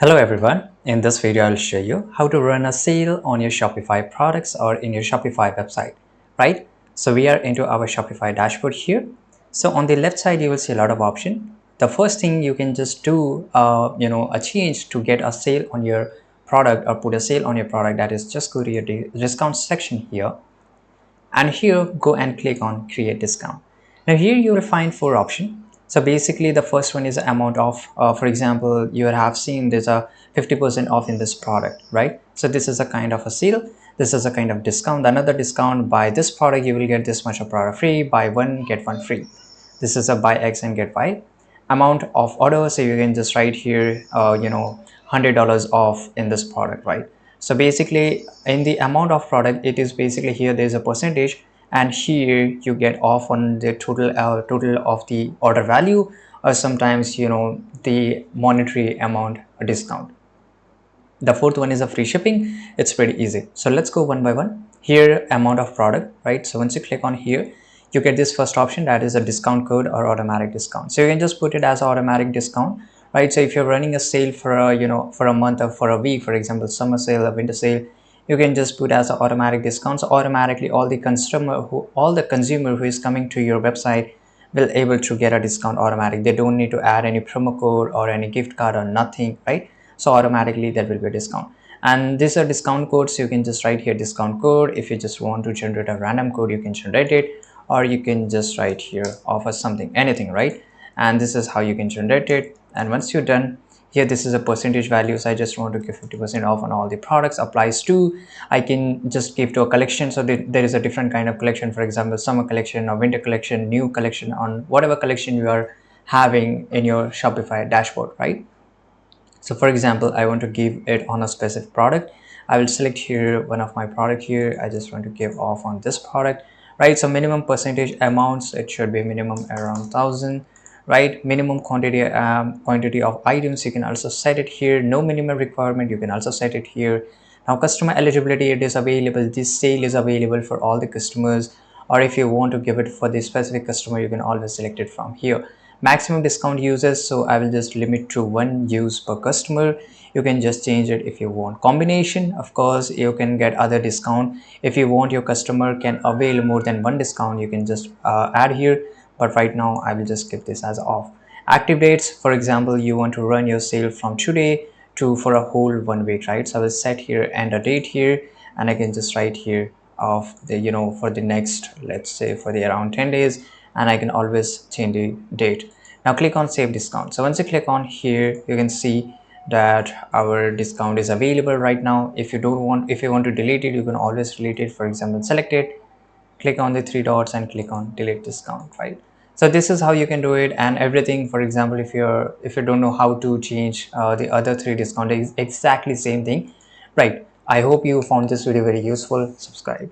Hello everyone, in this video I'll show you how to run a sale on your Shopify products or in your Shopify website, right? So we are into our Shopify dashboard here. So on the left side you will see a lot of options. The first thing you can just do, a change to get a sale on your product or put a sale on your product, that is just go to your discount section here, and here go and click on create discount. Now here you will find four options. So basically the first one is the amount of, for example, you have seen there's a 50% off in this product, right? So this is a kind of a sale. This is a kind of discount. Another discount: buy this product you will get this much of product free, buy one get one free. This is a buy X and get Y. Amount of order, so you can just write here $100 off in this product, right? So basically in the amount of product, it is basically here there's a percentage, and here you get off on the total of the order value, or sometimes the monetary amount discount. The fourth one is a free shipping. It's pretty easy. So let's go one by one. Here, amount of product, right? So once you click on here, you get this first option, that is a discount code or automatic discount. So you can just put it as automatic discount, right? So if you're running a sale for a for a month or for a week, for example, summer sale or winter sale, you can just put as an automatic discount. So automatically all the consumer who is coming to your website will able to get a discount automatic. They don't need to add any promo code or any gift card or nothing, right? So automatically there will be a discount. And these are discount codes. You can just write here discount code. If you just want to generate a random code, you can generate it, or you can just write here offer something, anything, right? And this is how you can generate it. And once you're done, here this is a percentage value. So I just want to give 50% off on all the products. Applies to, I can just give to a collection. So there is a different kind of collection, for example, summer collection or winter collection, new collection, on whatever collection you are having in your Shopify dashboard, right? So for example, I want to give it on a specific product. I will select here one of my product here. I just want to give off on this product, right? So minimum percentage amounts, it should be minimum around 1,000, right? Minimum quantity of items, you can also set it here. No minimum requirement, you can also set it here. Now customer eligibility, it is available, this sale is available for all the customers, or if you want to give it for the specific customer, you can always select it from here. Maximum discount uses, so I will just limit to one use per customer. You can just change it if you want. Combination, of course, you can get other discount. If you want your customer can avail more than one discount, you can just add here, but right now I will just keep this as off. Active dates, for example, you want to run your sale from today to for a whole 1 week, right? So I will set here and a date here, and I can just write here of the for the next, let's say for the around 10 days, and I can always change the date. Now click on save discount. So once you click on here, you can see that our discount is available right now. If you want to delete it, you can always delete it. For example, select it, click on the three dots and click on delete discount, right? So this is how you can do it. And everything, for example, if you don't know how to change the other three discount, is exactly same thing, right? I hope you found this video very useful. Subscribe.